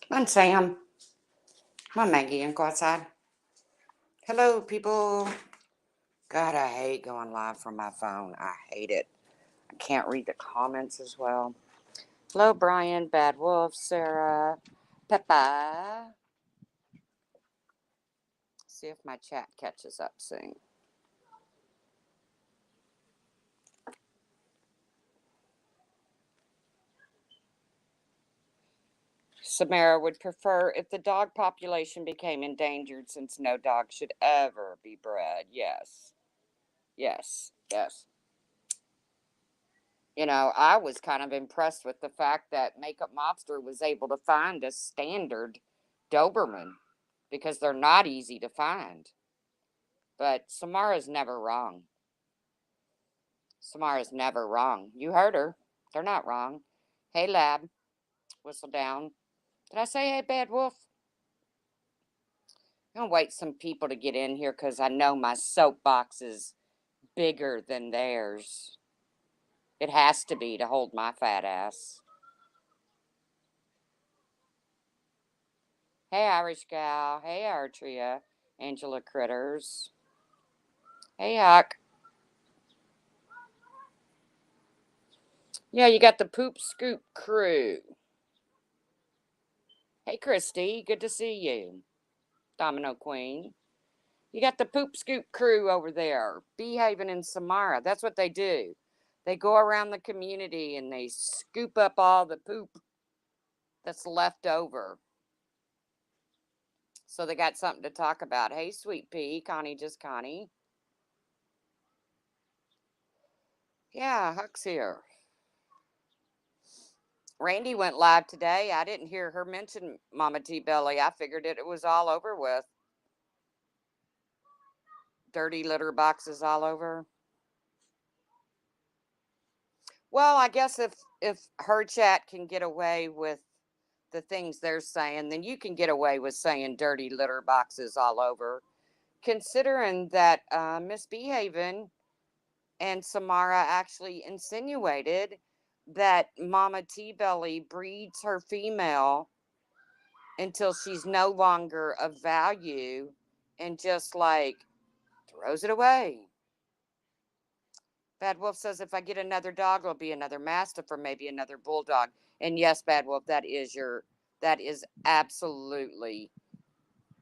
Come on, Sam. Come on, Maggie, and go outside. Hello, people. God, I hate going live from my phone. I hate it. I can't read the comments as well. Hello, Brian, Bad Wolf, Sarah, Peppa. See if my chat catches up soon. Samara would prefer if the dog population became endangered since no dog should ever be bred. Yes. Yes. Yes. I was kind of impressed with the fact that Makeup Mobster was able to find a standard Doberman because they're not easy to find. But Samara's never wrong. Samara's never wrong. You heard her. They're not wrong. Hey, Lab. Whistle down. Did I say hey, Bad Wolf? I'm going to wait some people to get in here because I know my soapbox is bigger than theirs. It has to be to hold my fat ass. Hey, Irish Gal. Hey, Artria. Angela Critters. Hey, Huck. Yeah, you got the Poop Scoop crew. Hey, Christy. Good to see you. Domino Queen. You got the Poop Scoop crew over there. Behaving in Samara. That's what they do. They go around the community and they scoop up all the poop that's left over. So they got something to talk about. Hey, Sweet Pea. Connie, just Connie. Yeah, Huck's here. Randy went live today. I didn't hear her mention Mama T Belly. I figured it was all over with. Dirty litter boxes all over. Well, I guess if her chat can get away with the things they're saying, then you can get away with saying dirty litter boxes all over. Considering that Misbehaving and Samara actually insinuated that Mama T Belly breeds her female until she's no longer of value and just like throws it away. Bad Wolf says if I get another dog, it'll be another mastiff or maybe another bulldog. And yes, Bad Wolf, that is absolutely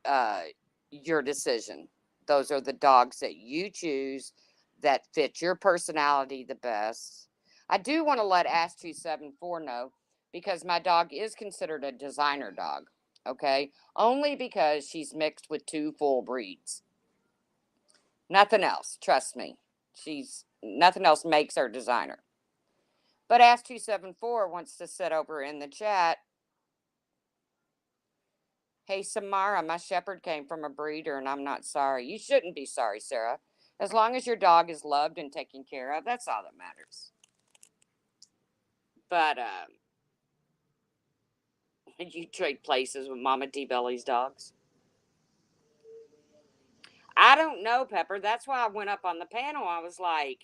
uh, your decision. Those are the dogs that you choose that fit your personality the best. I do want to let Ask 274 know because my dog is considered a designer dog. Okay, only because she's mixed with two full breeds. Nothing else. Trust me. She's nothing else makes her designer. But Ask 274 wants to sit over in the chat. Hey, Samara, my shepherd came from a breeder and I'm not sorry. You shouldn't be sorry, Sarah. As long as your dog is loved and taken care of, that's all that matters. But you trade places with Mama D Belly's dogs? I don't know, Pepper. That's why I went up on the panel. I was like,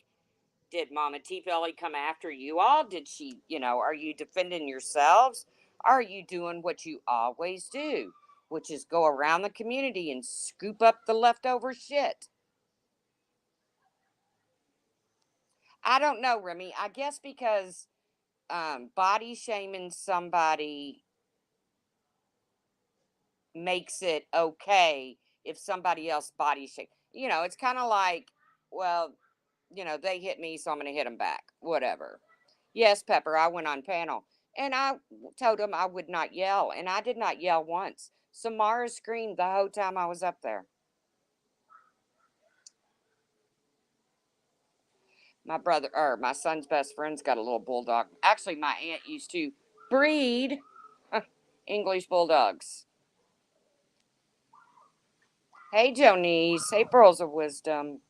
did Mama T Belly come after you all? Did she, are you defending yourselves? Are you doing what you always do, which is go around the community and scoop up the leftover shit? I don't know, Remy. I guess because body shaming somebody makes it okay if somebody else body shame. It's kind of like, well, they hit me, so I'm going to hit them back. Whatever. Yes, Pepper, I went on panel and I told them I would not yell, and I did not yell once. Samara screamed the whole time I was up there. My brother, or my son's best friend's got a little bulldog. Actually, my aunt used to breed English bulldogs. Hey, Jonice. Hey, Pearls of Wisdom.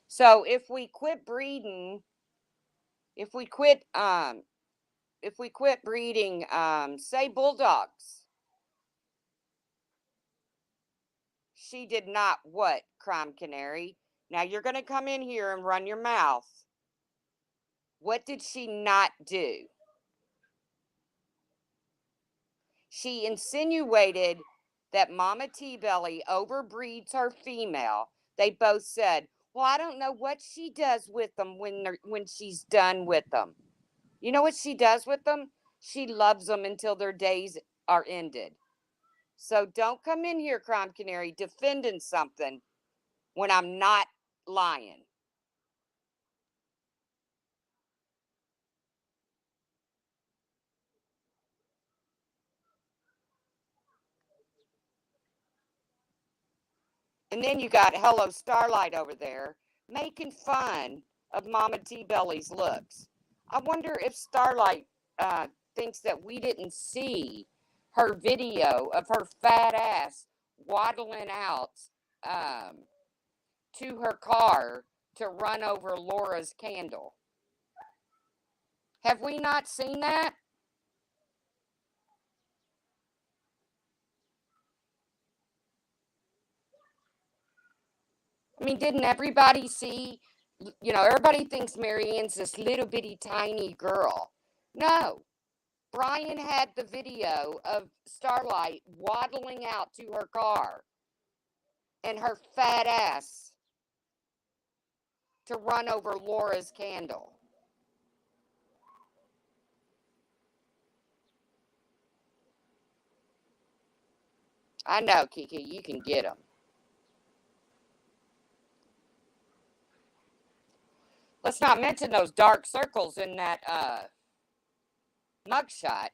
So if we quit breeding, if we quit, if we quit breeding, say bulldogs, she did not what, Crime Canary? Now you're going to come in here and run your mouth. What did she not do? She insinuated that Mama T-Belly overbreeds her female. They both said, well, I don't know what she does with them when she's done with them. You know what she does with them? She loves them until their days are ended. So don't come in here, Crime Canary, defending something when I'm not lying. And then you got Hello Starlight over there making fun of Mama T Belly's looks. I wonder if Starlight thinks that we didn't see her video of her fat ass waddling out um, to her car to run over Laura's candle. Have we not seen that? I mean, didn't everybody see? Everybody thinks Marianne's this little bitty tiny girl. No, Brian had the video of Starlight waddling out to her car and her fat ass to run over Laura's candle. I know, Kiki, you can get them. Let's not mention those dark circles in that mugshot.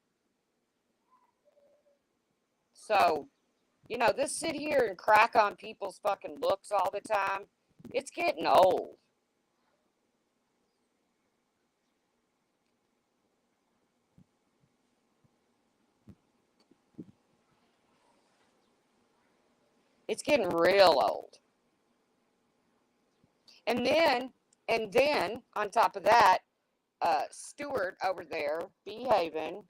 So, this sit here and crack on people's fucking looks all the time, it's getting old. It's getting real old. And then on top of that, Stuart over there behaving.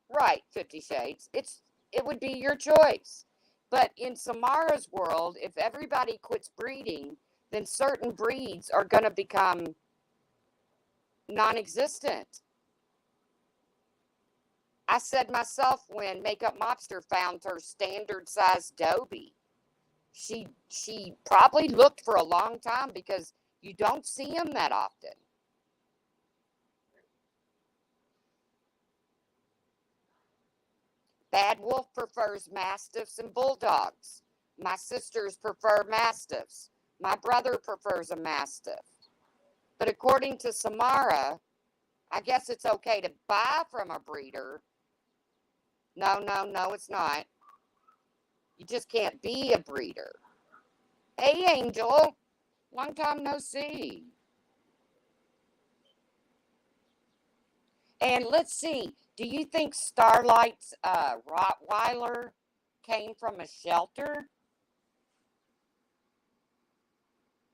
Right, 50 Shades. It would be your choice. But in Samara's world, if everybody quits breeding, then certain breeds are going to become non-existent. I said myself when Makeup Mobster found her standard size Dobie, she probably looked for a long time because you don't see them that often. Bad Wolf prefers Mastiffs and Bulldogs. My sisters prefer Mastiffs. My brother prefers a Mastiff. But according to Samara, I guess it's okay to buy from a breeder. No, no, no, it's not. You just can't be a breeder. Hey, Angel. Long time no see. And let's see. Do you think Starlight's Rottweiler came from a shelter?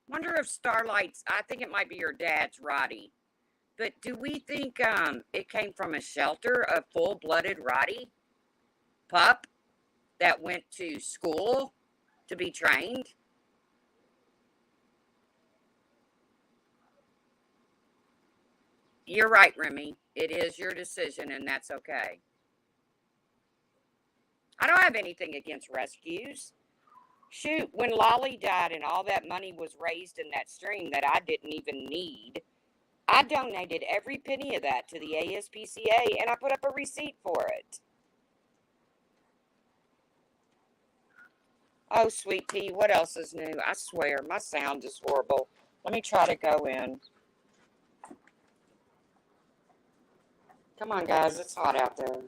Wonder if Starlight's, I think it might be your dad's Rottie. But do we think it came from a shelter, a full-blooded Rottie pup that went to school to be trained? You're right, Remy. It is your decision, and that's okay. I don't have anything against rescues. Shoot, when Lolly died and all that money was raised in that stream that I didn't even need, I donated every penny of that to the ASPCA and I put up a receipt for it. Oh, sweet pea, what else is new? I swear, my sound is horrible. Let me try to go in. Come on, guys, it's hot out there.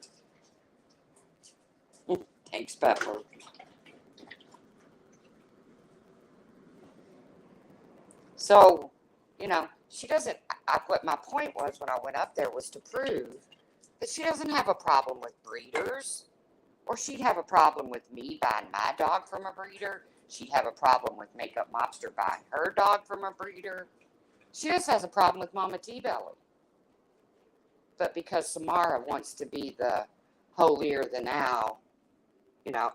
Thanks, Pepper. So, she doesn't, what my point was when I went up there was to prove that she doesn't have a problem with breeders, or she'd have a problem with me buying my dog from a breeder. She'd have a problem with Makeup Mobster buying her dog from a breeder. She just has a problem with Mama T-Belly. But because Samara wants to be the holier than thou,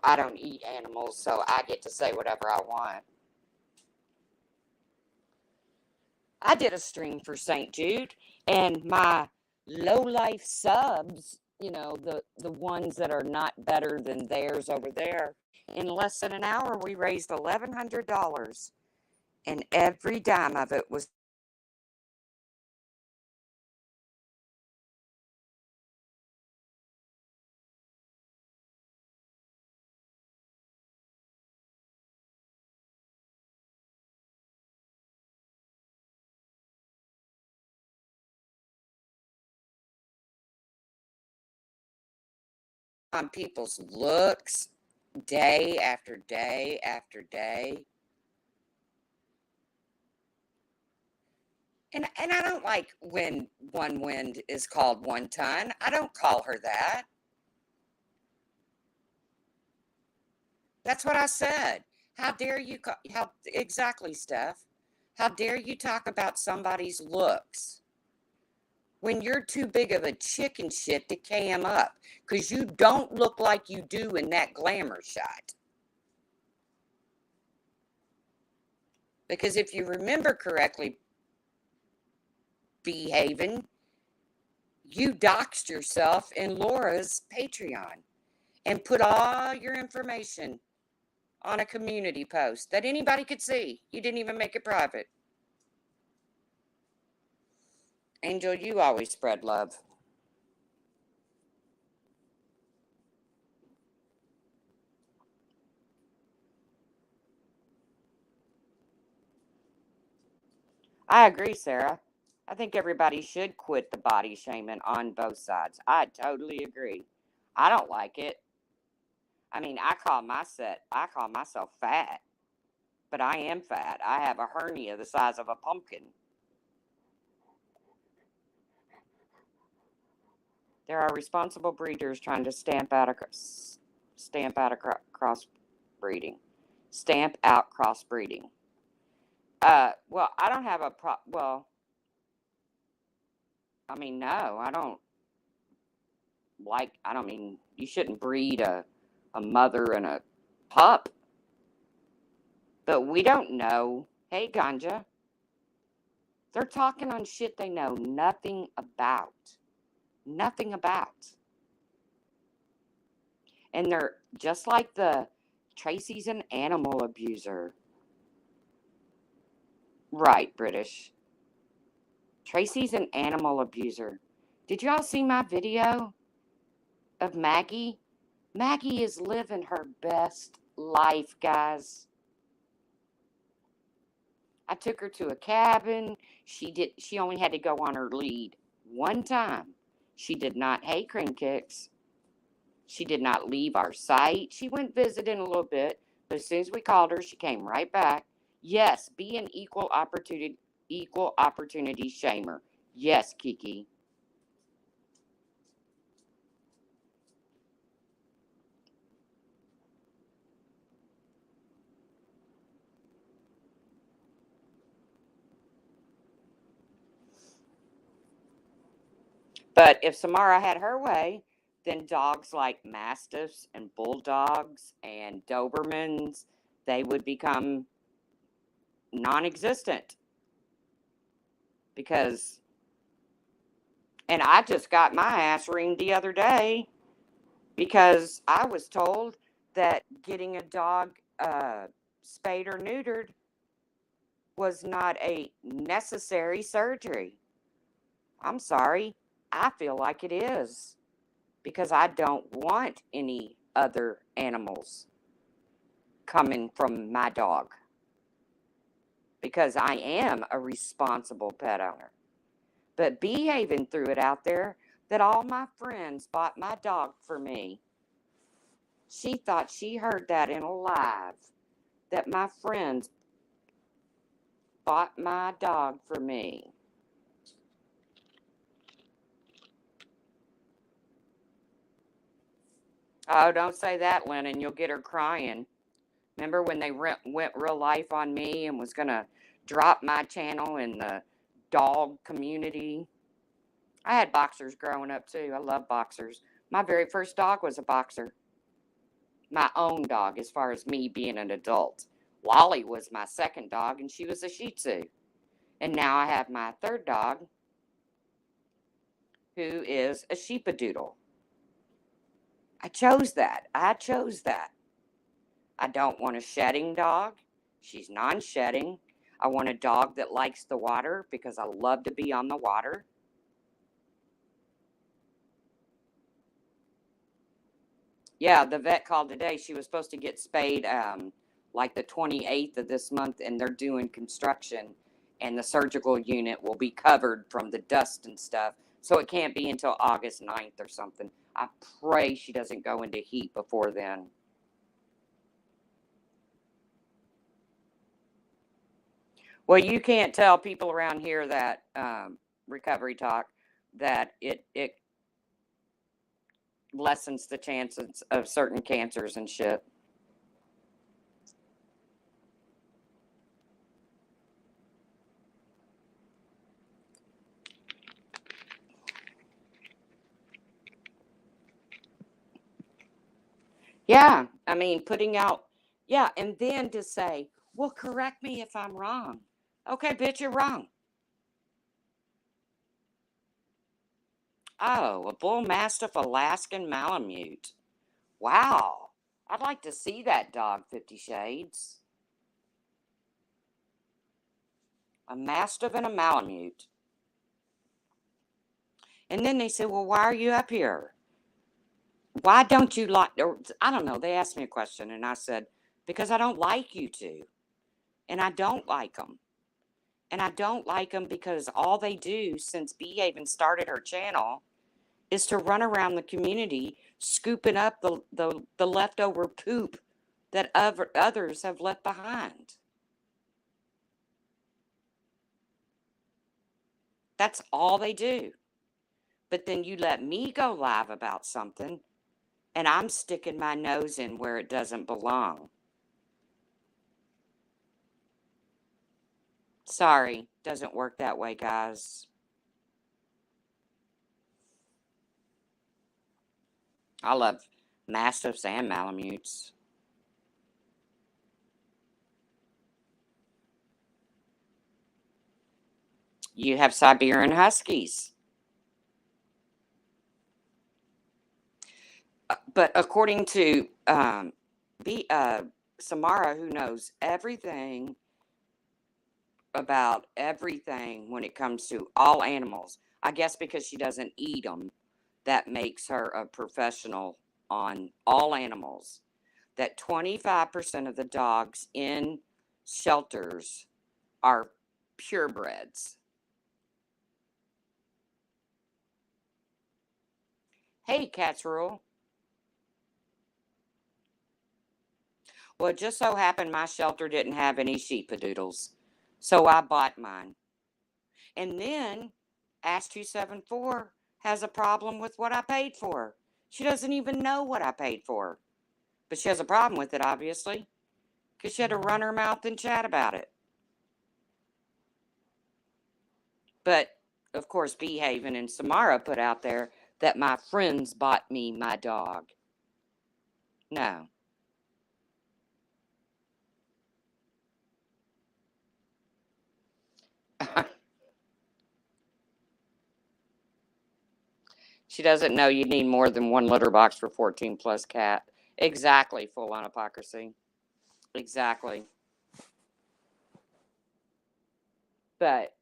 I don't eat animals, so I get to say whatever I want. I did a stream for St. Jude, and my low life subs, the ones that are not better than theirs over there, in less than an hour, we raised $1,100, and every dime of it was on people's looks day after day after day. And I don't like when one wind is called one ton. I don't call her that. That's what I said. How dare you how exactly, Steph? How dare you talk about somebody's looks when you're too big of a chicken shit to cam up because you don't look like you do in that glamour shot. Because if you remember correctly, Behaving, you doxed yourself in Laura's Patreon and put all your information on a community post that anybody could see. You didn't even make it private. Angel, you always spread love. I agree, Sarah. I think everybody should quit the body shaming on both sides. I totally agree. I don't like it. I mean, I call myself fat, but I am fat. I have a hernia the size of a pumpkin. There are responsible breeders trying to stamp out crossbreeding. Stamp out crossbreeding. Well, I don't have a well, I mean, no, I don't mean you shouldn't breed a mother and a pup, but we don't know. Hey, Ganja, they're talking on shit they know nothing about. Nothing about. And they're just like Tracy's an animal abuser. Right, British. Tracy's an animal abuser. Did y'all see my video of Maggie? Maggie is living her best life, guys. I took her to a cabin. She only had to go on her lead one time. She did not, hey, cream kicks. She did not leave our site. She went visiting a little bit, but as soon as we called her, she came right back. Yes, be an equal opportunity shamer. Yes, Kiki. But if Samara had her way, then dogs like Mastiffs and Bulldogs and Dobermans, they would become non-existent. And I just got my ass ringed the other day because I was told that getting a dog spayed or neutered was not a necessary surgery. I'm sorry. I feel like it is because I don't want any other animals coming from my dog because I am a responsible pet owner. But Behaving threw it out there that all my friends bought my dog for me. She thought she heard that in a live, that my friends bought my dog for me. Oh, don't say that, Lennon. You'll get her crying. Remember when they went real life on me and was going to drop my channel in the dog community? I had boxers growing up, too. I love boxers. My very first dog was a boxer. My own dog, as far as me being an adult. Lolly was my second dog, and she was a Shih Tzu. And now I have my third dog, who is a sheepadoodle. I chose that. I chose that. I don't want a shedding dog. She's non-shedding. I want a dog that likes the water because I love to be on the water. Yeah, the vet called today. She was supposed to get spayed like the 28th of this month, and they're doing construction, and the surgical unit will be covered from the dust and stuff. So it can't be until August 9th or something. I pray she doesn't go into heat before then. Well, you can't tell people around here that recovery talk that it lessens the chances of certain cancers and shit. Yeah, I mean, putting out, yeah, and then to say, well, correct me if I'm wrong. Okay, bitch, you're wrong. Oh, a bull mastiff Alaskan Malamute. Wow. I'd like to see that dog, 50 Shades. A mastiff and a Malamute. And then they said, well, why are you up here? Why don't you like, or I don't know, they asked me a question, and I said, because I don't like you two. And I don't like them. And I don't like them because all they do since Behaven started her channel is to run around the community scooping up the leftover poop that others have left behind. That's all they do. But then you let me go live about something, and I'm sticking my nose in where it doesn't belong. Sorry, doesn't work that way, guys. I love mastiffs and malamutes. You have Siberian Huskies. But according to Samara, who knows everything about everything when it comes to all animals, I guess because she doesn't eat them, that makes her a professional on all animals. That 25% of the dogs in shelters are purebreds. Hey, Cats Rule. Well, it just so happened my shelter didn't have any sheepadoodles, so I bought mine. And then Ask 274 has a problem with what I paid for. She doesn't even know what I paid for. But she has a problem with it, obviously, because she had to run her mouth and chat about it. But, of course, Behaven and Samara put out there that my friends bought me my dog. No. She doesn't know you need more than one litter box for 14 plus cat. Exactly, full on hypocrisy. Exactly. But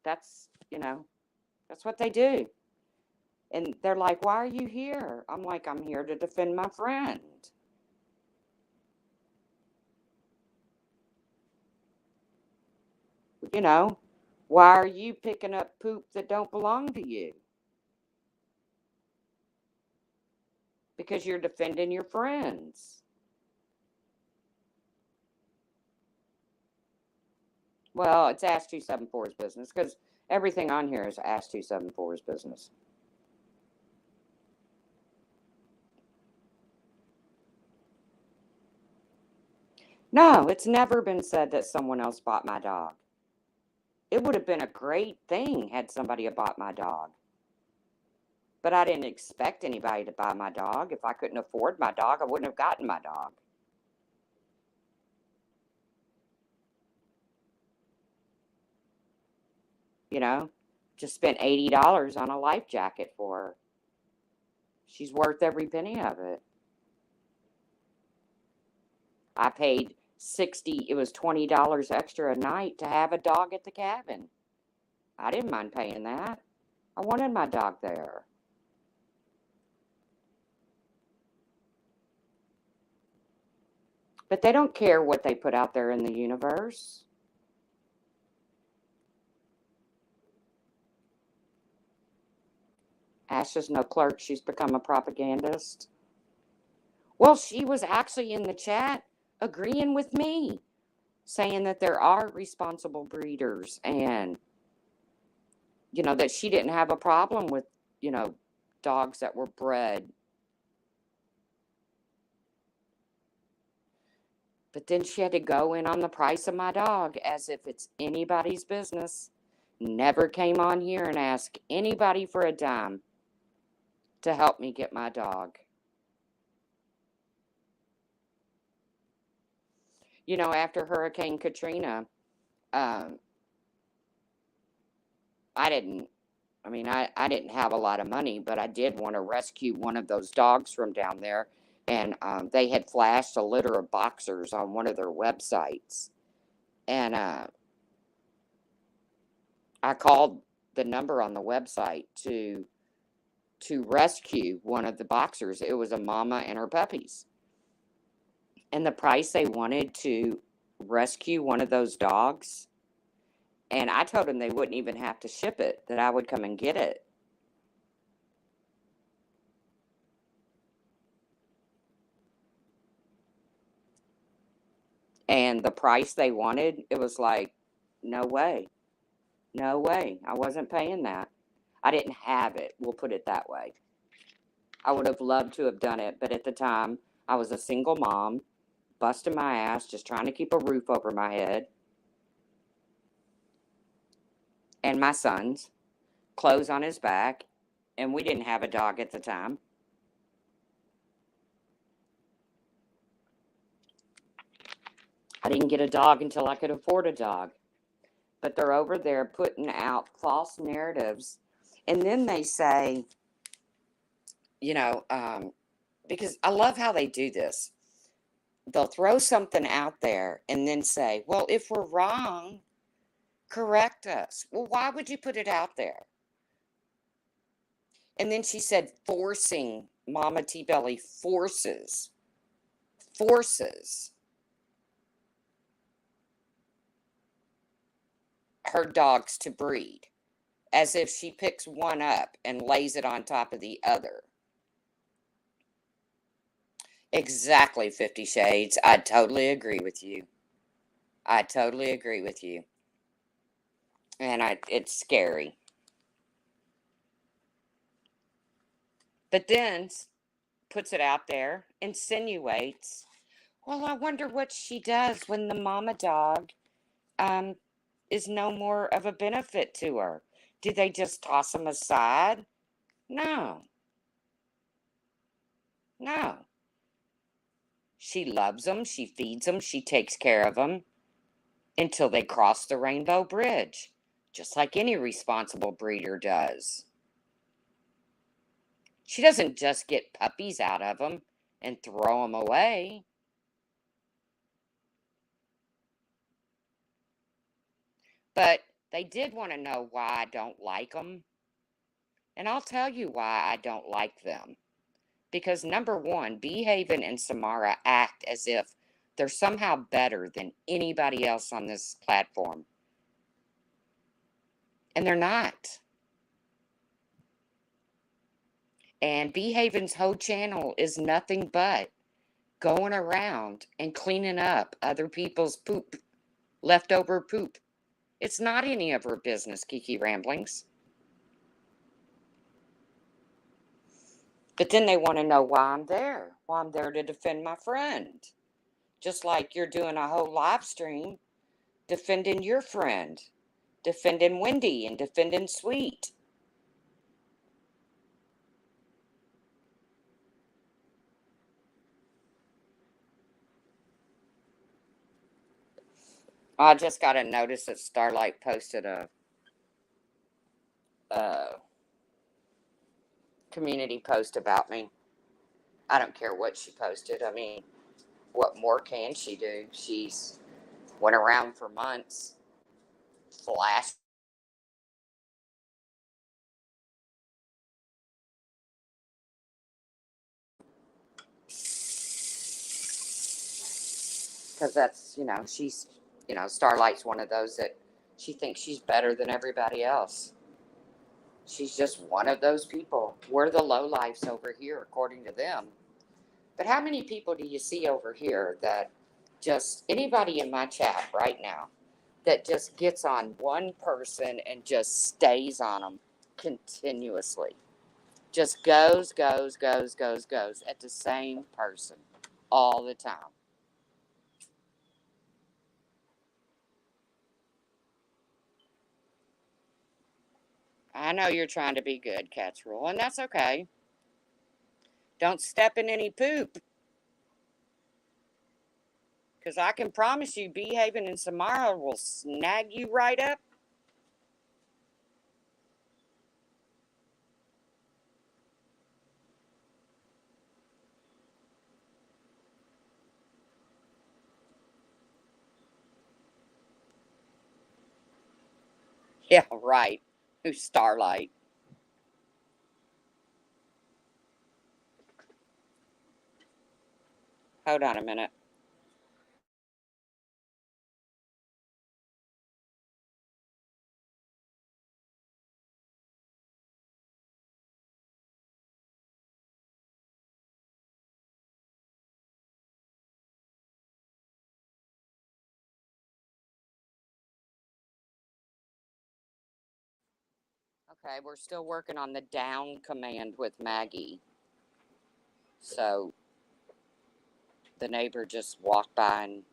that's, that's what they do. And they're like, why are you here? I'm like, I'm here to defend my friend. Why are you picking up poop that don't belong to you? Because you're defending your friends. Well, it's Ask 274's business because everything on here is Ask 274's business. No, it's never been said that someone else bought my dog. It would have been a great thing had somebody bought my dog. But I didn't expect anybody to buy my dog. If I couldn't afford my dog, I wouldn't have gotten my dog. you know, just spent $80 on a life jacket for her. She's worth every penny of it. I paid it was $20 extra a night to have a dog at the cabin. I didn't mind paying that. I wanted my dog there. But they don't care what they put out there in the universe. Asha's no clerk. She's become a propagandist. Well, she was actually in the chat agreeing with me, saying that there are responsible breeders and, that she didn't have a problem with, dogs that were bred. But then she had to go in on the price of my dog as if it's anybody's business. Never came on here and asked anybody for a dime to help me get my dog. After Hurricane Katrina, I didn't have a lot of money, but I did want to rescue one of those dogs from down there. And they had flashed a litter of boxers on one of their websites. And I called the number on the website to rescue one of the boxers. It was a mama and her puppies. And the price they wanted to rescue one of those dogs, and I told them they wouldn't even have to ship it, that I would come and get it. And the price they wanted, it was like, no way. No way. I wasn't paying that. I didn't have it. We'll put it that way. I would have loved to have done it, but at the time, I was a single mom, busting my ass, just trying to keep a roof over my head. And my son's, clothes on his back, and we didn't have a dog at the time. I didn't get a dog until I could afford a dog. But they're over there putting out false narratives. And then they say, because I love how they do this. They'll throw something out there and then say, well, if we're wrong, correct us. Well, why would you put it out there? And then she said, forcing, Mama T-Belly forces her dogs to breed, as if she picks one up and lays it on top of the other. Exactly, 50 Shades. I totally agree with you. And it's scary. But then puts it out there, insinuates, well, I wonder what she does when the mama dog is no more of a benefit to her. Do they just toss them aside? No. She loves them, she feeds them, she takes care of them until they cross the rainbow bridge, just like any responsible breeder does. She doesn't just get puppies out of them and throw them away. But they did want to know why I don't like them. And I'll tell you why I don't like them. Because number one, Behaven and Samara act as if they're somehow better than anybody else on this platform. And they're not. And Behaven's whole channel is nothing but going around and cleaning up other people's poop, leftover poop. It's not any of her business, Kiki Ramblings. But then they want to know why I'm there. Well, I'm there to defend my friend. Just like you're doing a whole live stream defending your friend, defending Wendy and defending Sweet. I just got a notice that Starlight posted a community post about me. I don't care what she posted. I mean, what more can she do? She's went around for months, flashed. Because that's, she's, Starlight's one of those that she thinks she's better than everybody else. She's just one of those people. We're the lowlifes over here, according to them. But how many people do you see over here that just, anybody in my chat right now, that just gets on one person and just stays on them continuously? Just goes at the same person all the time. I know you're trying to be good, Cat's Rule, and that's okay. Don't step in any poop. Because I can promise you, Behaving and Samara will snag you right up. Yeah, right. Who's Starlight? Hold on a minute. Okay, we're still working on the down command with Maggie. So the neighbor just walked by and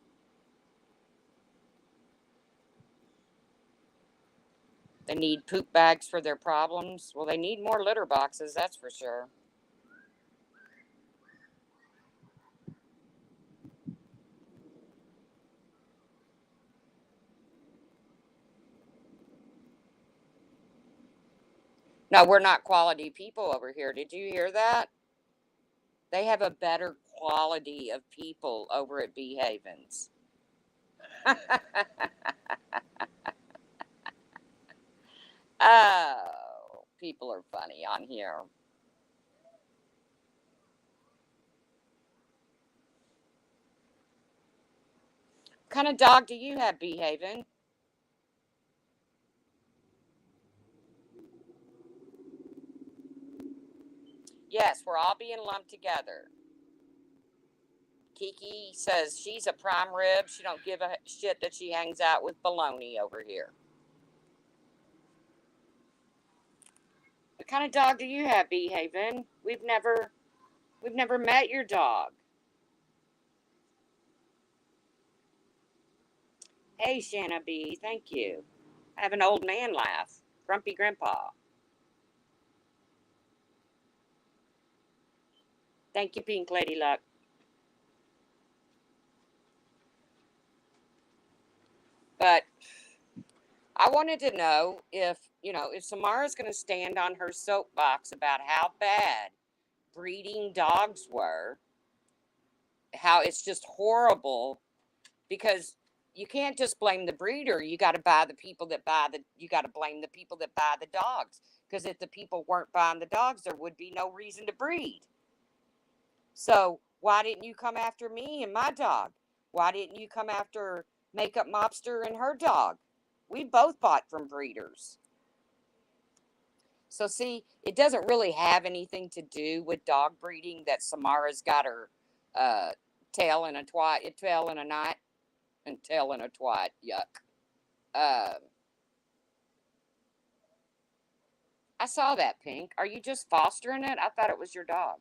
they need poop bags for their problems. Well, they need more litter boxes, that's for sure. No, we're not quality people over here. Did you hear that? They have a better quality of people over at Behavens. Oh, people are funny on here. What kind of dog do you have, Behaving? Yes, we're all being lumped together. Kiki says she's a prime rib. She don't give a shit that she hangs out with baloney over here. What kind of dog do you have, Behaving? We've never met your dog. Hey, Shanna B, thank you. I have an old man laugh. Grumpy Grandpa. Thank you, Pink Lady Luck. But I wanted to know if Samara's going to stand on her soapbox about how bad breeding dogs were, how it's just horrible, because you can't just blame the breeder. You got to you got to blame the people that buy the dogs. Because if the people weren't buying the dogs, there would be no reason to breed. So why didn't you come after me and my dog? Why didn't you come after Makeup Mobster and her dog? We both bought from breeders. So see, it doesn't really have anything to do with dog breeding that Samara's got her uh, tail in a knot, and tail in a twat. Yuck. Uh, I saw that, Pink. Are you just fostering it? I thought it was your dog.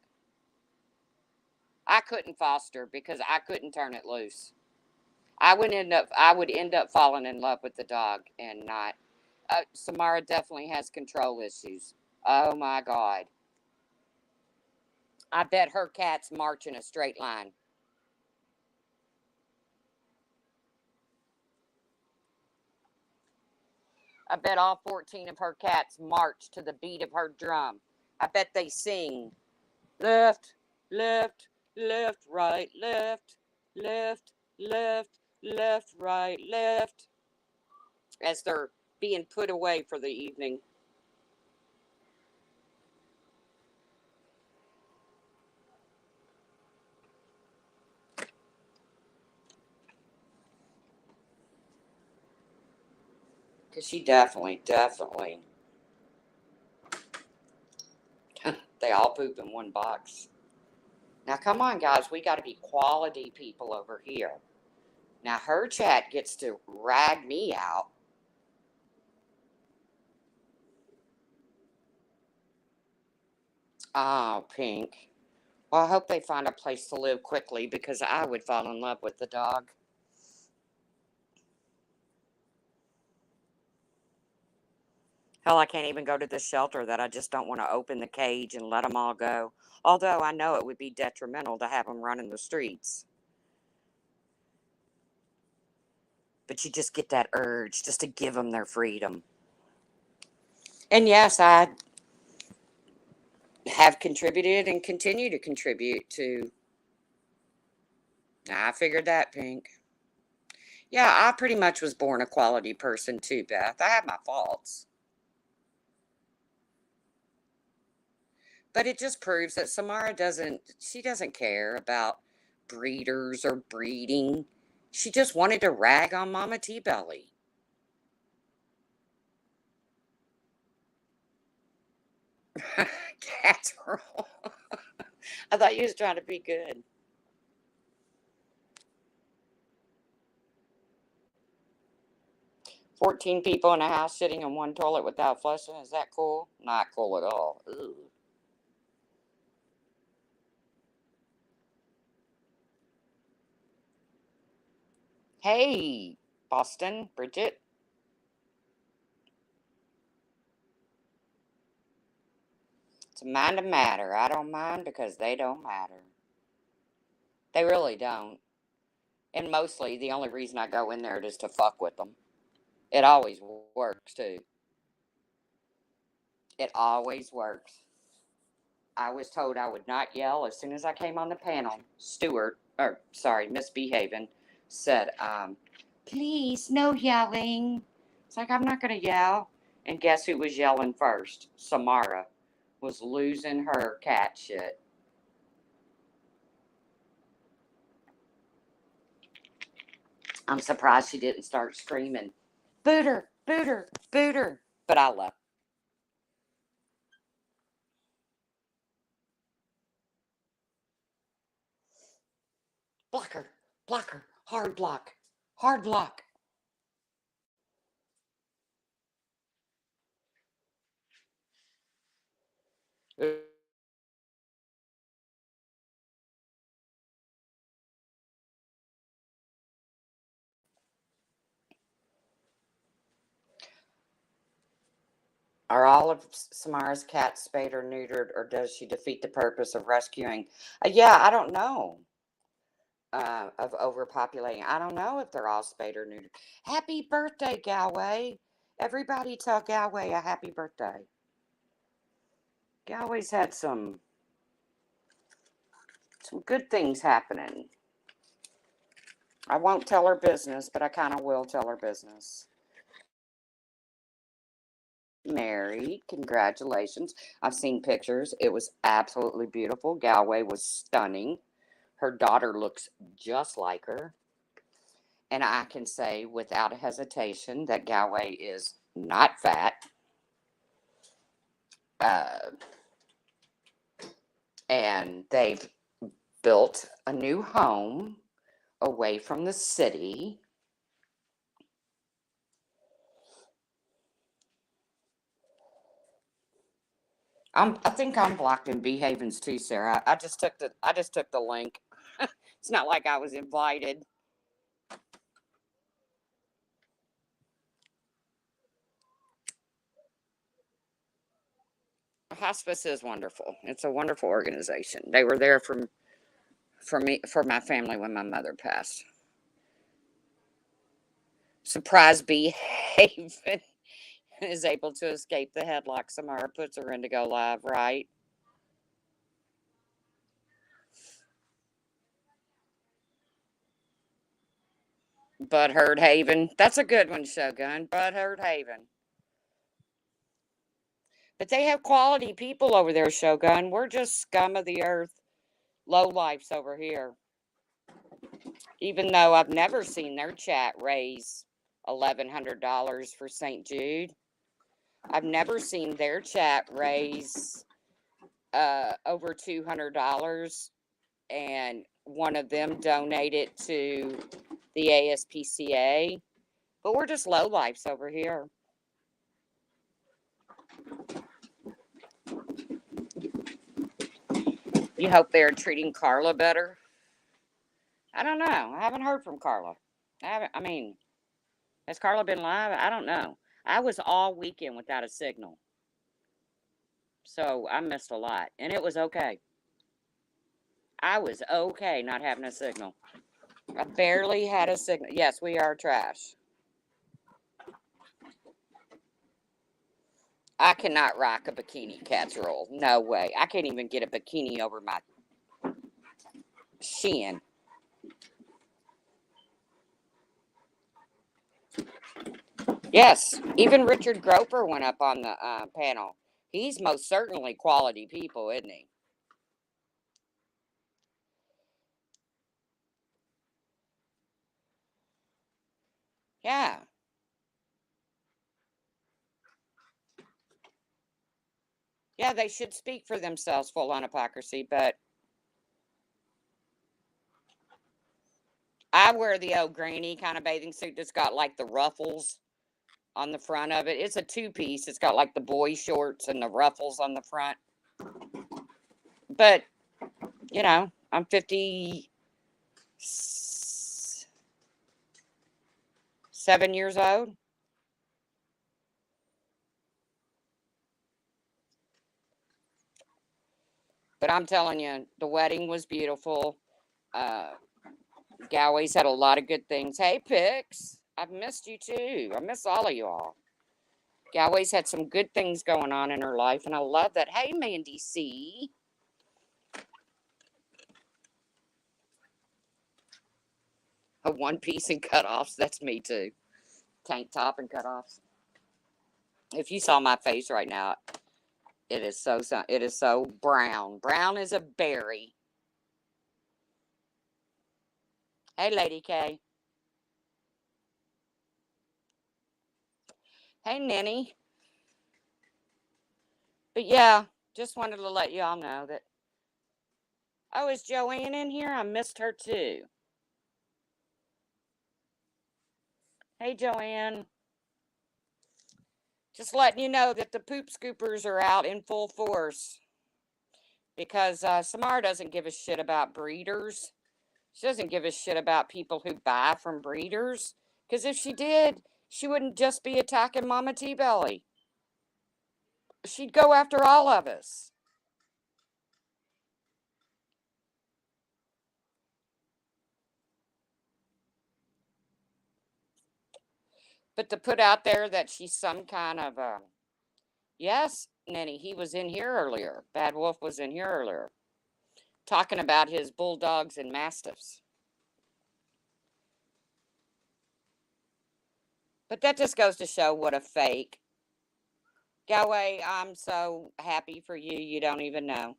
I couldn't foster because I couldn't turn it loose. I would end up falling in love with the dog and not. Samara definitely has control issues. Oh my god. I bet her cats march in a straight line. I bet all 14 of her cats march to the beat of her drum. I bet they sing left, left, left, right, left, left, left, left, right, left, as they're being put away for the evening. Because she definitely, they all poop in one box. Now, come on, guys. We got to be quality people over here. Now, her chat gets to rag me out. Oh, Pink. Well, I hope they find a place to live quickly because I would fall in love with the dog. Hell, I can't even go to the shelter that I just don't want to open the cage and let them all go. Although I know it would be detrimental to have them running the streets. But you just get that urge just to give them their freedom. And yes, I have contributed and continue to contribute to. I figured that, Pink. Yeah, I pretty much was born a quality person too, Beth. I have my faults. But it just proves that Samara doesn't care about breeders or breeding. She just wanted to rag on Mama T Belly. Casserole. I thought you was trying to be good. 14 people in a house sitting in one toilet without flushing. Is that cool? Not cool at all. Ooh. Hey, Boston, Bridget. It's a mind to matter. I don't mind because they don't matter. They really don't. And mostly the only reason I go in there is to fuck with them. It always works too. It always works. I was told I would not yell as soon as I came on the panel. Misbehaving, said, please, no yelling. It's like, I'm not going to yell. And guess who was yelling first? Samara was losing her cat shit. I'm surprised she didn't start screaming, boot her, boot her, boot her. But I left. Blocker, blocker, hard block, hard block. Are all of Samara's cats spayed or neutered, or does she defeat the purpose of rescuing? Yeah, I don't know. Of overpopulating. I don't know if they're all spayed or neutered. Happy birthday, Galway. Everybody tell Galway a happy birthday. Galway's had some good things happening. I won't tell her business, but I kind of will tell her business. Married, congratulations. I've seen pictures. It was absolutely beautiful. Galway was stunning. Her daughter looks just like her. And I can say without hesitation that Galway is not fat. Uh, and they've built a new home away from the city. I think I'm blocked in Bee Havens too, Sarah. I just took the link. It's not like I was invited. Hospice is wonderful. It's a wonderful organization. They were there for my family when my mother passed. Surprise Bee Haven. is able to escape the headlock Samara puts her in to go live, right? Butthurt Haven. That's a good one, Shogun. Butthurt Haven. But they have quality people over there, Shogun. We're just scum of the earth, low lifes over here. Even though I've never seen their chat raise $1,100 for St. Jude. I've never seen their chat raise over $200, and one of them donated to the ASPCA. But we're just low lifes over here. You hope they're treating Carla better? I don't know. I haven't heard from Carla. Has Carla been live? I don't know. I was all weekend without a signal. So I missed a lot. And it was okay. I was okay not having a signal. I barely had a signal. Yes, we are trash. I cannot rock a bikini casserole. No way. I can't even get a bikini over my shin. Yes, even Richard Groper went up on the panel. He's most certainly quality people, isn't he? Yeah. Yeah, they should speak for themselves, full on hypocrisy, but I wear the old granny kind of bathing suit that's got like the ruffles on the front of it. It's a two-piece. It's got like the boy shorts and the ruffles on the front. But, you know, I'm 57 years old. But I'm telling you, the wedding was beautiful. Galway's had a lot of good things. Hey, Pix, I've missed you too. I miss all of you all. Galway's had some good things going on in her life, and I love that. Hey, Mandy C. A one piece and cutoffs. That's me too. Tank top and cutoffs. If you saw my face right now, it is so brown. Brown as a berry. Hey, Lady K. Hey, Ninny. But yeah, just wanted to let y'all know that. Oh, is Joanne in here? I missed her too. Hey, Joanne. Just letting you know that the poop scoopers are out in full force. Because Samara doesn't give a shit about breeders. She doesn't give a shit about people who buy from breeders. Because if she did, she wouldn't just be attacking Mama T-Belly. She'd go after all of us. But to put out there that she's some kind of yes, Nenny, he was in here earlier. Bad Wolf was in here earlier. Talking about his bulldogs and mastiffs. But that just goes to show what a fake. Galway, I'm so happy for you, you don't even know.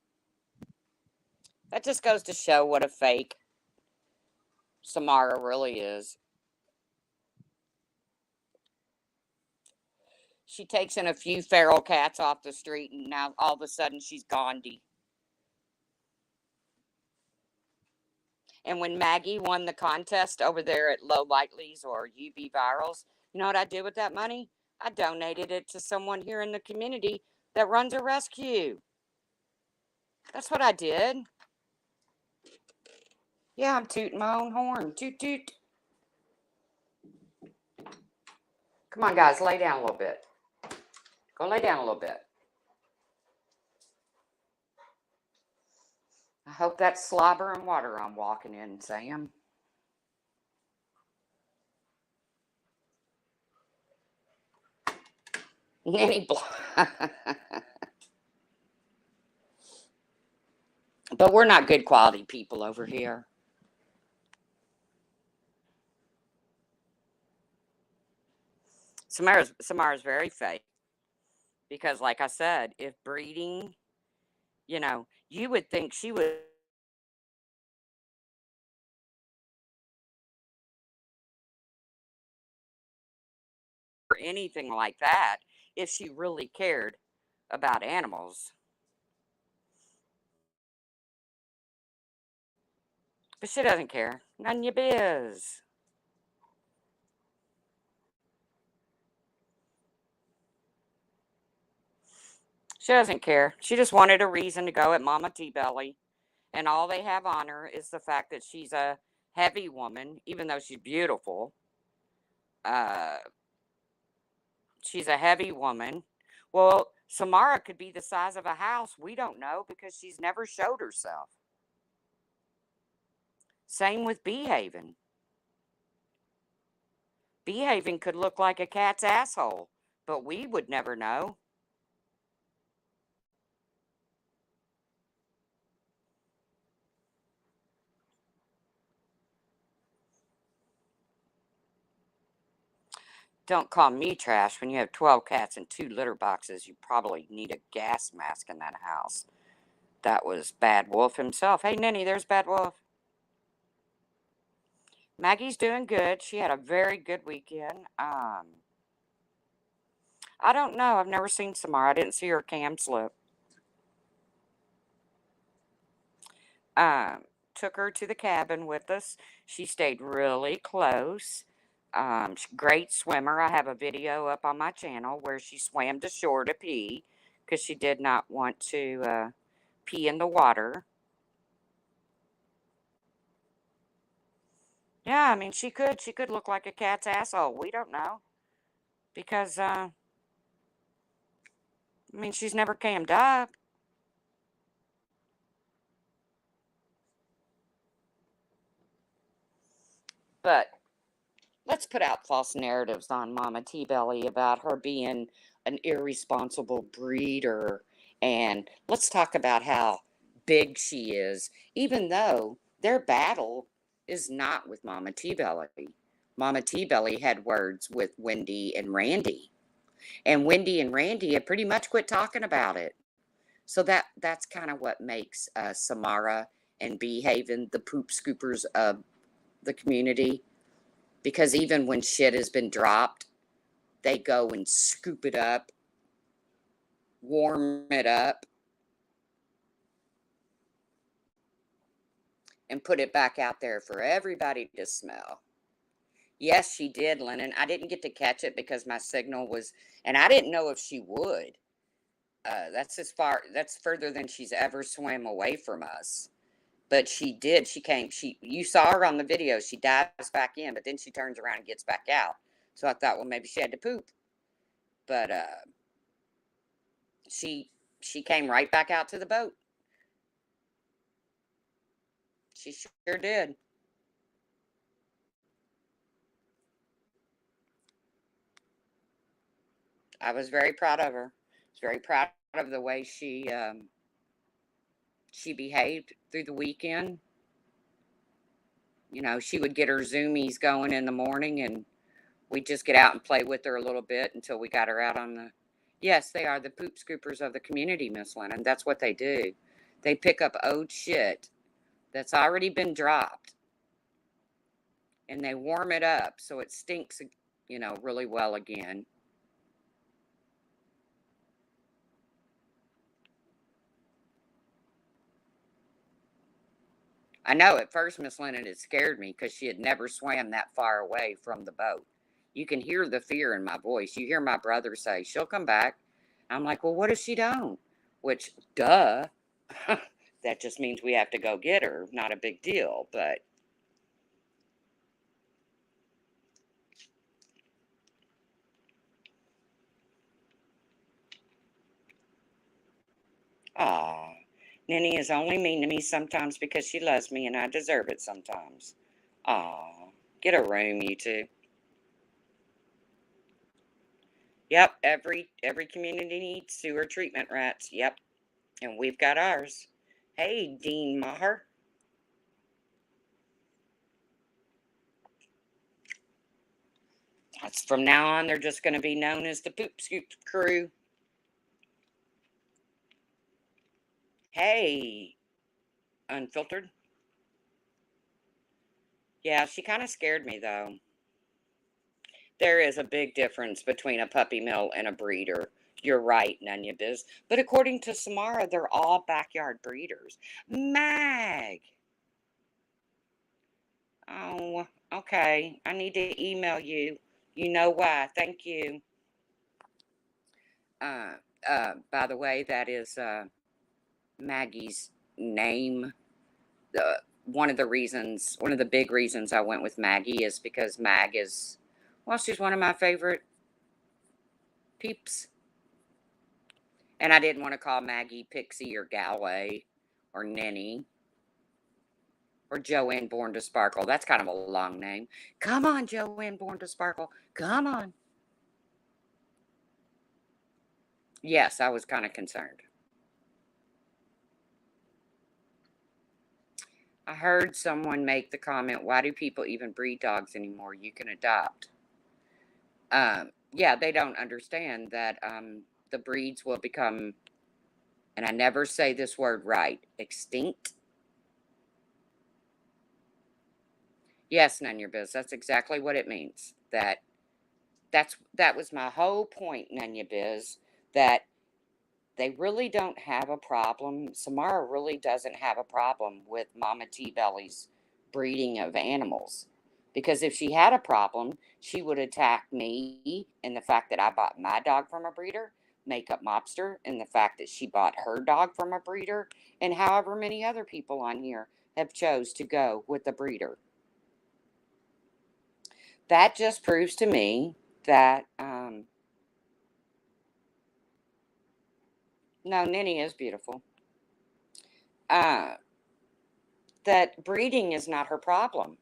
That just goes to show what a fake Samara really is. She takes in a few feral cats off the street, and now all of a sudden she's Gandhi. And when Maggie won the contest over there at Low Likelies or UB Virals, you know what I did with that money? I donated it to someone here in the community that runs a rescue. That's what I did. Yeah, I'm tooting my own horn. Toot toot. Come on, guys, lay down a little bit. Go lay down a little bit. I hope that's slobber and water I'm walking in, Sam. Nanny But we're not good quality people over here. Samara's very fake because, like I said, if breeding, you would think she would or anything like that if she really cared about animals. But she doesn't care. None of your biz. She doesn't care. She just wanted a reason to go at Mama T Belly. And all they have on her is the fact that she's a heavy woman, even though she's beautiful. Uh, she's a heavy woman. Well, Samara could be the size of a house. We don't know because she's never showed herself. Same with Behaving. Behaving could look like a cat's asshole, but we would never know. Don't call me trash when you have 12 cats and 2 litter boxes. You probably need a gas mask in that house. That was Bad Wolf himself. Hey, Ninny, there's Bad Wolf. Maggie's doing good. She had a very good weekend. I don't know. I've never seen Samara. I didn't see her cam slip. Um, Took her to the cabin with us. She stayed really close. Great swimmer. I have a video up on my channel where she swam to shore to pee because she did not want to pee in the water. Yeah, I mean, she could. She could look like a cat's asshole. We don't know because, I mean, she's never cammed up. But let's put out false narratives on Mama T Belly about her being an irresponsible breeder. And let's talk about how big she is, even though their battle is not with Mama T Belly. Mama T Belly had words with Wendy and Randy. And Wendy and Randy have pretty much quit talking about it. So that's kind of what makes Samara and Behaven the poop scoopers of the community, because even when shit has been dropped, they go and scoop it up, warm it up, and put it back out there for everybody to smell. Yes, she did, Lennon. I didn't get to catch it because my signal was, and I didn't know if she would. That's further than she's ever swam away from us. But she did. You saw her on the video. She dives back in, but then she turns around and gets back out. So I thought, well, maybe she had to poop. But she she came right back out to the boat. She sure did. I was very proud of her. I was very proud of the way she behaved through the weekend. She would get her zoomies going in the morning, and we'd just get out and play with her a little bit until we got her out on the. Yes, they are the poop scoopers of the community, Miss Lennon. That's what they do. They pick up old shit that's already been dropped, and they warm it up so it stinks, really well again. I know at first Miss Lennon it scared me because she had never swam that far away from the boat. You can hear the fear in my voice. You hear my brother say, she'll come back. I'm like, well, what if she don't? Which, duh. That just means we have to go get her. Not a big deal, but ah, Ninny is only mean to me sometimes because she loves me and I deserve it sometimes. Aw, get a room, you two. Yep, every community needs sewer treatment rats. Yep, and we've got ours. Hey, Dean Maher. That's from now on. They're just going to be known as the Poop Scoop Crew. Hey, Unfiltered. Yeah, she kind of scared me though. There is a big difference between a puppy mill and a breeder. You're right, Nunya Biz. But according to Samara, they're all backyard breeders. Mag. Oh, okay. I need to email you. You know why. Thank you. Uh, by the way, that is Maggie's name. One of the big reasons I went with Maggie is because Mag is, well, she's one of my favorite peeps. And I didn't want to call Maggie Pixie or Galway or Nenny or Joanne Born to Sparkle. That's kind of a long name. Come on, Joanne Born to Sparkle. Come on. Yes, I was kind of concerned. I heard someone make the comment, why do people even breed dogs anymore? You can adopt. Yeah, they don't understand that the breeds will become, and I never say this word right, extinct. Yes, none of your business. That's exactly what it means. That was my whole point, Nunya Biz, that they really don't have a problem. Samara really doesn't have a problem with Mama T Belly's breeding of animals. Because if she had a problem, she would attack me and the fact that I bought my dog from a breeder, Makeup Mobster, and the fact that she bought her dog from a breeder, and however many other people on here have chose to go with the breeder. That just proves to me that no, Ninny is beautiful. Uh, that breeding is not her problem.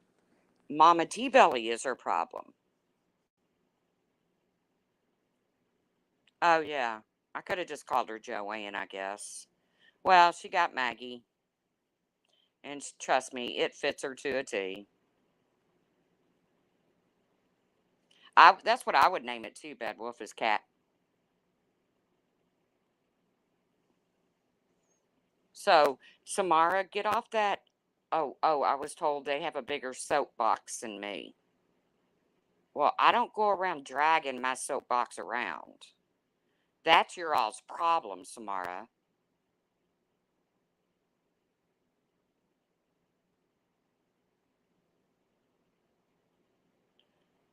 Mama T Belly is her problem. Oh yeah, I could have just called her Joanne, I guess. Well, she got Maggie, and trust me, it fits her to a T. That's what I would name it too. Bad Wolf is cat. So Samara, get off that. Oh, I was told they have a bigger soapbox than me. Well, I don't go around dragging my soapbox around. That's your all's problem, Samara.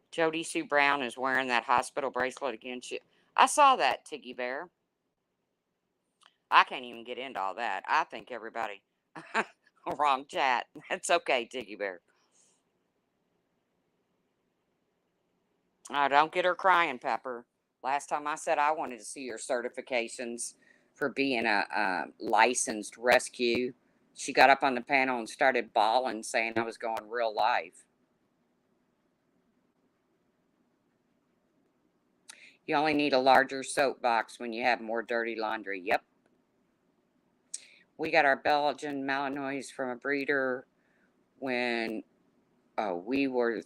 Jody Sue Brown is wearing that hospital bracelet again. I saw that, Tiggy Bear. I can't even get into all that. I think everybody. Wrong chat. That's okay, Tiggy Bear. Don't get her crying, Pepper. Last time I said I wanted to see your certifications for being a licensed rescue, she got up on the panel and started bawling, saying I was going real life. You only need a larger soapbox when you have more dirty laundry. Yep. We got our Belgian Malinois from a breeder when we were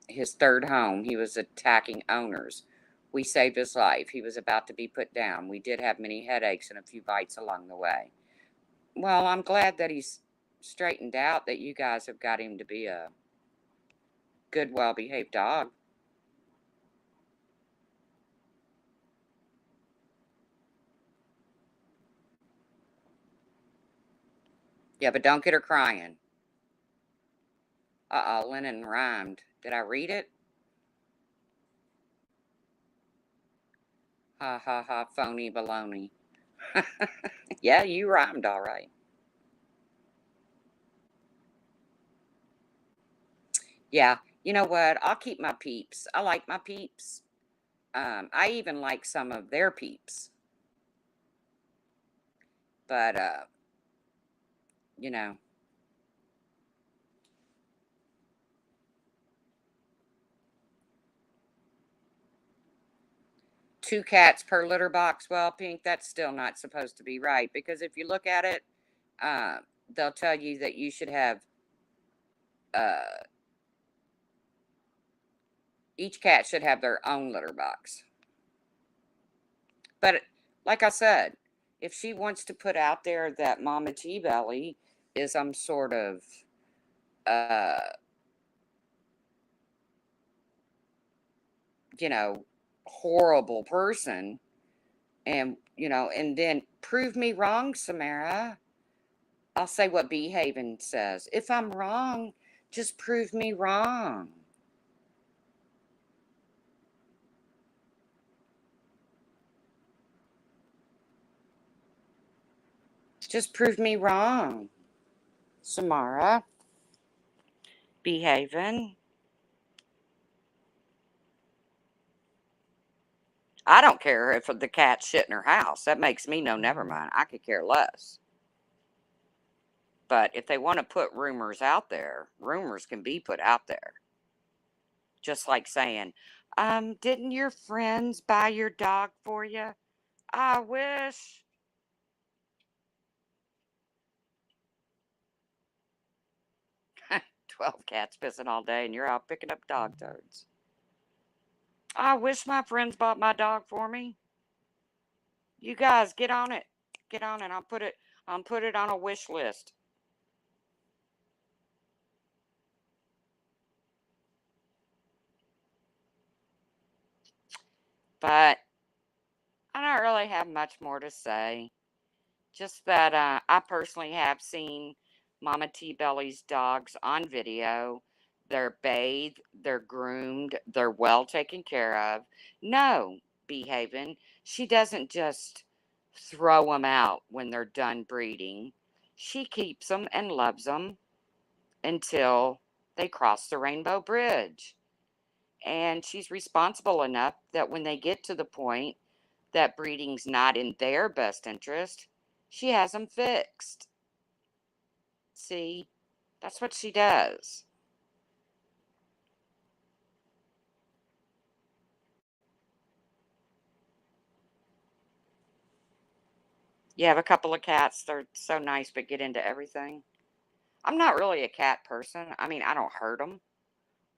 his third home. He was attacking owners. We saved his life. He was about to be put down. We did have many headaches and a few bites along the way. Well, I'm glad that he's straightened out, that you guys have got him to be a good, well behaved dog. Yeah, but don't get her crying. Lennon rhymed. Did I read it? Ha ha ha, phony baloney. Yeah, you rhymed all right. Yeah, you know what? I'll keep my peeps. I like my peeps. I even like some of their peeps. But, you know, 2 cats per litter box. Well, Pink, that's still not supposed to be right, because if you look at it, uh, they'll tell you that you should have uh, each cat should have their own litter box. But like I said, if she wants to put out there that Mama T Belly is some sort of uh, you know, horrible person, and then prove me wrong, Samara. I'll say what Behaving says. If I'm wrong, just prove me wrong. Just prove me wrong, Samara. Behaving. I don't care if the cat's shit in her house. That makes me no never mind. I could care less. But if they want to put rumors out there, rumors can be put out there. Just like saying, didn't your friends buy your dog for you? I wish. 12 cats pissing all day and you're out picking up dog turds. I wish my friends bought my dog for me. You guys get on it. Get on it. I'll put it on a wish list. But I don't really have much more to say. Just that I personally have seen Mama T Belly's dogs on video. They're bathed, they're groomed, they're well taken care of. No, Behaving. She doesn't just throw them out when they're done breeding. She keeps them and loves them until they cross the Rainbow Bridge. And she's responsible enough that when they get to the point that breeding's not in their best interest, she has them fixed. See, that's what she does. You have a couple of cats, they're so nice but get into everything. I'm not really a cat person. I mean, I don't hurt them.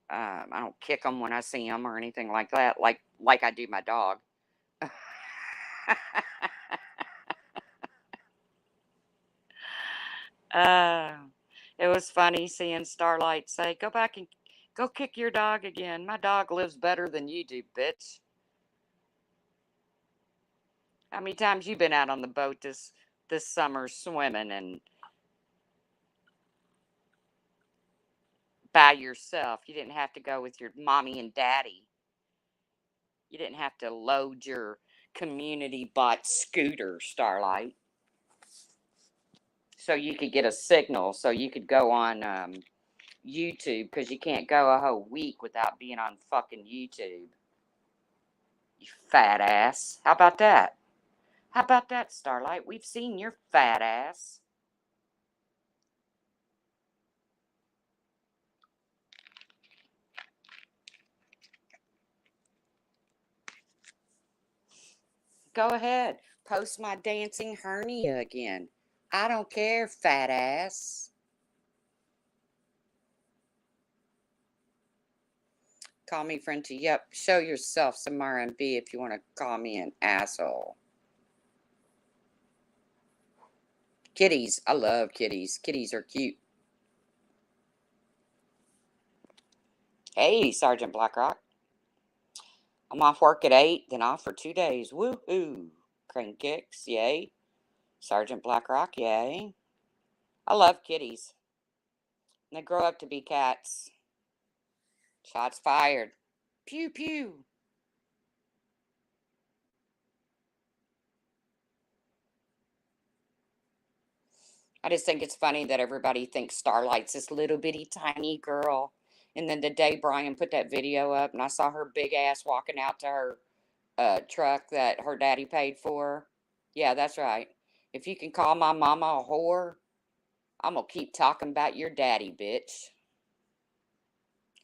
I don't kick them when I see them or anything like that, like I do my dog. uh, it was funny seeing Starlight say, "Go back and go kick your dog again. My dog lives better than you do, bitch." How many times you been out on the boat this summer swimming and by yourself? You didn't have to go with your mommy and daddy. You didn't have to load your community bought scooter, Starlight, so you could get a signal, so you could go on YouTube, because you can't go a whole week without being on fucking YouTube. You fat ass. How about that? How about that, Starlight? We've seen your fat ass. Go ahead. Post my dancing hernia again. I don't care, fat ass. Call me Frenchie. Yep. Show yourself, Samara and B, if you want to call me an asshole. Kitties. I love kitties. Kitties are cute. Hey, Sergeant Blackrock. I'm off work at 8, then off for 2 days. Woohoo. Crane kicks. Yay. Sergeant Blackrock. Yay. I love kitties. They grow up to be cats. Shots fired. Pew pew. I just think it's funny that everybody thinks Starlight's this little bitty tiny girl. And then the day Brian put that video up and I saw her big ass walking out to her truck that her daddy paid for. Yeah, that's right. If you can call my mama a whore, I'm going to keep talking about your daddy, bitch.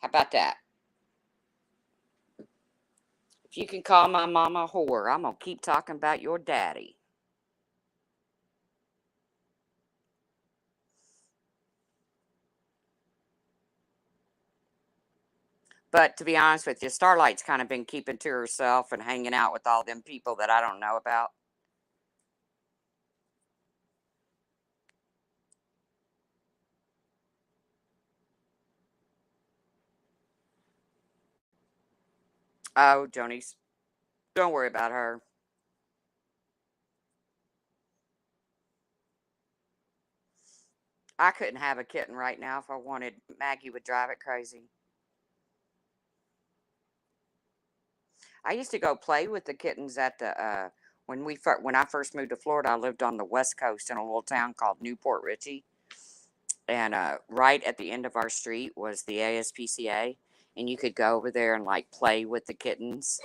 How about that? If you can call my mama a whore, I'm going to keep talking about your daddy. But to be honest with you, Starlight's kind of been keeping to herself and hanging out with all them people that I don't know about. Oh, Joni's. Don't worry about her. I couldn't have a kitten right now if I wanted. Maggie would drive it crazy. I used to go play with the kittens at the when I first moved to Florida. I lived on the West Coast in a little town called Newport Richey, and right at the end of our street was the ASPCA, and you could go over there and like play with the kittens,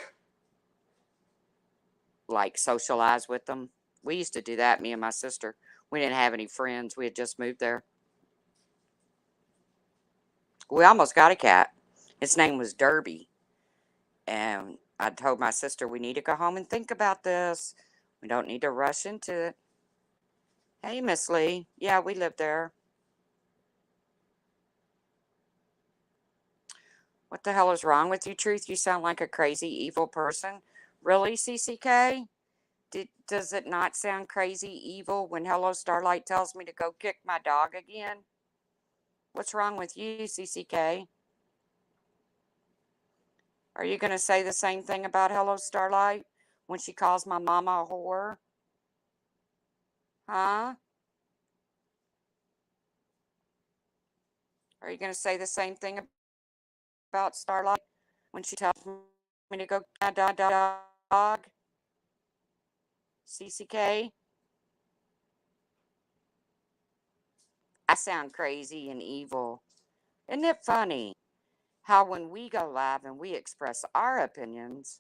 like socialize with them. We used to do that, me and my sister. We didn't have any friends. We had just moved there. We almost got a cat. His name was Derby. And I told my sister, we need to go home and think about this. We don't need to rush into it. Hey, Miss Lee. Yeah, we lived there. What the hell is wrong with you, Truth? You sound like a crazy, evil person. Really, CCK? Does it not sound crazy, evil when Hello Starlight tells me to go kick my dog again? What's wrong with you, CCK? Are you going to say the same thing about Hello Starlight when she calls my mama a whore? Huh? Are you going to say the same thing about Starlight when she tells me to go get my dog? CCK? I sound crazy and evil. Isn't it funny how when we go live and we express our opinions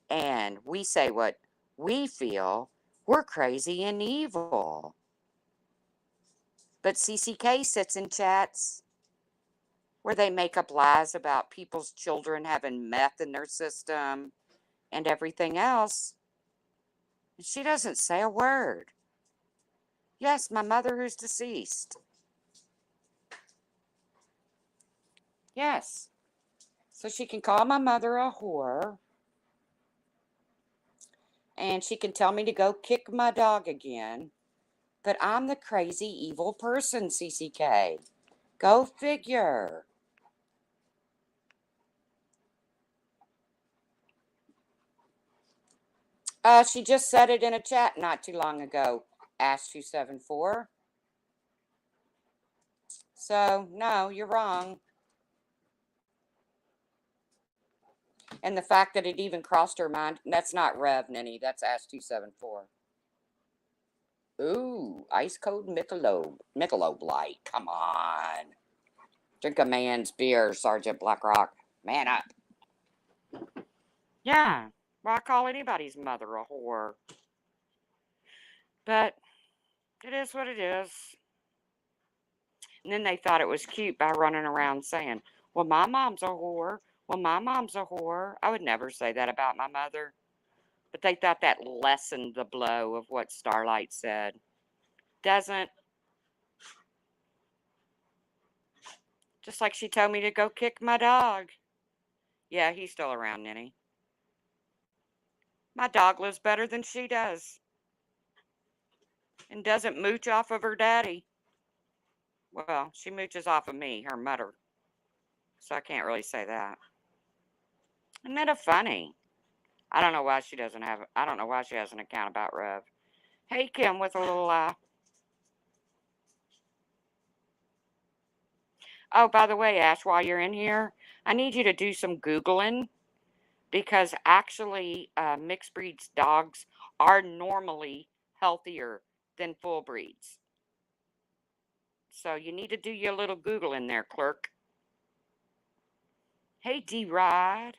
and we say what we feel, we're crazy and evil. But CCK sits in chats where they make up lies about people's children having meth in their system and everything else. And she doesn't say a word. Yes, my mother who's deceased. Yes. So she can call my mother a whore and she can tell me to go kick my dog again. But I'm the crazy, evil person, CCK. Go figure. She just said it in a chat not too long ago. Ash274. So, no, you're wrong. And the fact that it even crossed her mind, that's not Rev, Ninny. That's Ash274. Ooh, ice cold Michelob. Michelob Light. Come on. Drink a man's beer, Sergeant Blackrock. Man up. Yeah. Well, I call anybody's mother a whore. But it is what it is. And then they thought it was cute by running around saying, well, my mom's a whore. Well, my mom's a whore. I would never say that about my mother. But they thought that lessened the blow of what Starlight said. Doesn't. Just like she told me to go kick my dog. Yeah, he's still around, Ninny. My dog lives better than she does and doesn't mooch off of her daddy. Well, she mooches off of me, her mother. So I can't really say that. Isn't that a funny? I don't know why she has an account about Rev. Hey, Kim, with a little Oh, by the way, Ash, while you're in here, I need you to do some Googling because actually, mixed breeds dogs are normally healthier than full breeds. So you need to do your little Google in there, clerk. Hey, D Rod.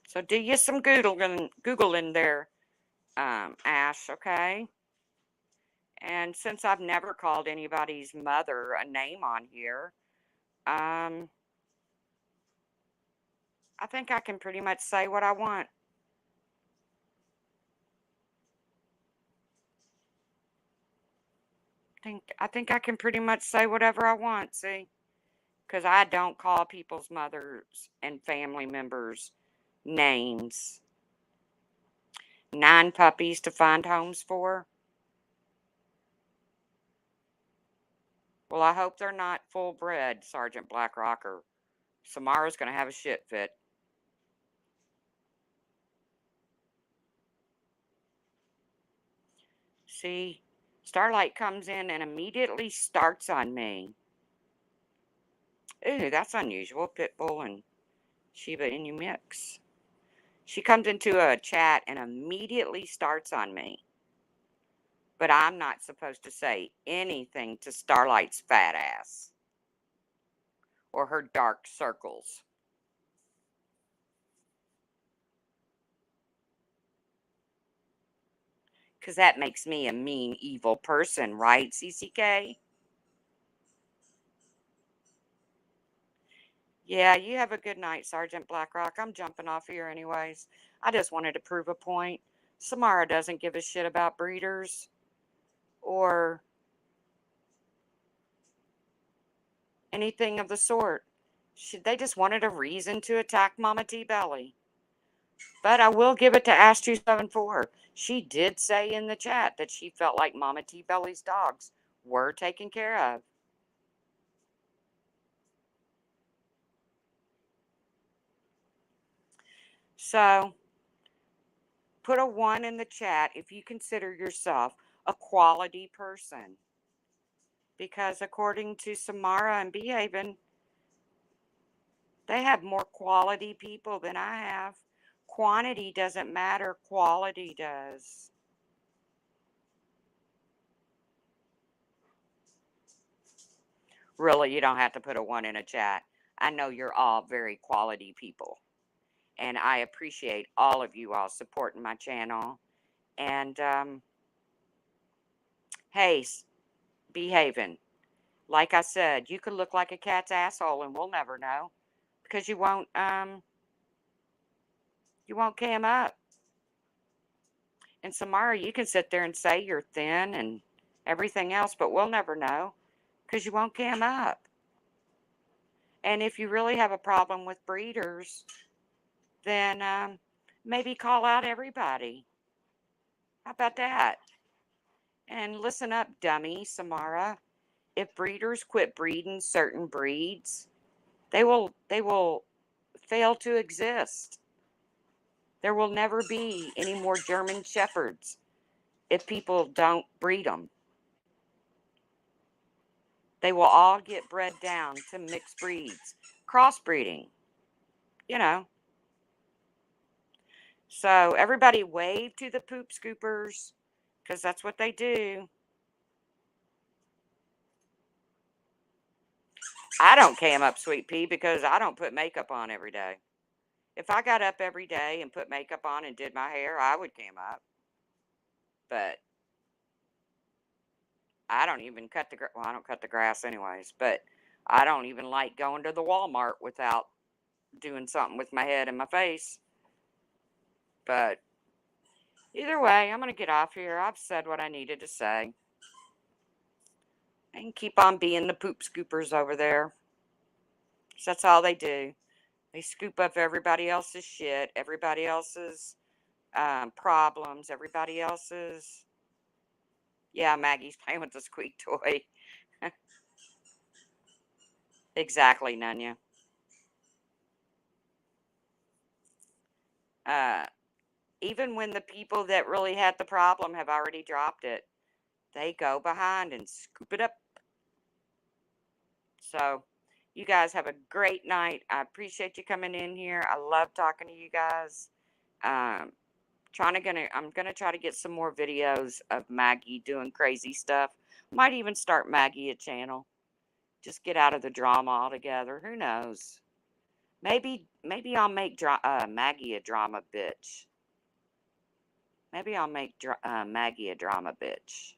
So do you some Google in there, Ash, okay? And since I've never called anybody's mother a name on here, um, I think I can pretty much say what I want. I think I can pretty much say whatever I want, see? Because I don't call people's mothers and family members names. 9 puppies to find homes for. Well, I hope they're not full bred, Sergeant Blackrock, or Samara's going to have a shit fit. See, Starlight comes in and immediately starts on me. Ooh, that's unusual. Pitbull and Shiba Inu mix. She comes into a chat and immediately starts on me. But I'm not supposed to say anything to Starlight's fat ass or her dark circles. Because that makes me a mean, evil person, right, CCK? Yeah, you have a good night, Sergeant Blackrock. I'm jumping off here anyways. I just wanted to prove a point. Samara doesn't give a shit about breeders or anything of the sort. They just wanted a reason to attack Mama T Belly. But I will give it to Ash274. She did say in the chat that she felt like Mama T Belly's dogs were taken care of. So, put a 1 in the chat if you consider yourself a quality person. Because according to Samara and Behaven, they have more quality people than I have. Quantity doesn't matter, quality does. Really, you don't have to put a 1 in a chat. I know you're all very quality people. And I appreciate all of you all supporting my channel. And hey, Behaving. Like I said, you could look like a cat's asshole and we'll never know. Because you won't cam up. And Samara, you can sit there and say you're thin and everything else, but we'll never know because you won't cam up. And if you really have a problem with breeders, then maybe call out everybody. How about that? And listen up, dummy Samara. If breeders quit breeding certain breeds, they will fail to exist. There will never be any more German shepherds if people don't breed them. They will all get bred down to mixed breeds, crossbreeding, you know. So everybody wave to the poop scoopers because that's what they do. I don't cam up, Sweet Pea, because I don't put makeup on every day. If I got up every day and put makeup on and did my hair, I would cam up. But I don't even cut the well, I don't cut the grass anyways, but I don't even like going to the Walmart without doing something with my head and my face. But either way, I'm going to get off here. I've said what I needed to say. And keep on being the poop scoopers over there. So that's all they do. They scoop up everybody else's shit, everybody else's problems, everybody else's. Yeah, Maggie's playing with the squeak toy. Exactly, Nunya. Uh, Even when the people that really had the problem have already dropped it, they go behind and scoop it up. So, you guys have a great night. I appreciate you coming in here. I love talking to you guys. Um, I'm gonna try to get some more videos of Maggie doing crazy stuff. Might even start Maggie a channel. Just get out of the drama altogether. Who knows? Maybe I'll make Maggie a drama bitch. Maybe I'll make Maggie a drama bitch.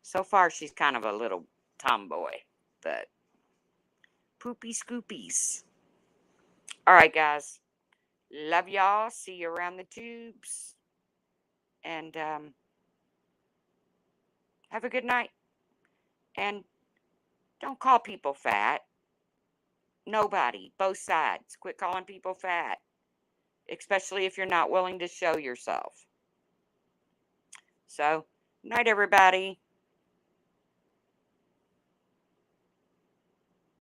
So far, she's kind of a little tomboy, but poopy scoopies. All right, guys. Love y'all. See you around the tubes. And have a good night. And don't call people fat. Nobody. Both sides. Quit calling people fat, especially if you're not willing to show yourself. So, night, everybody.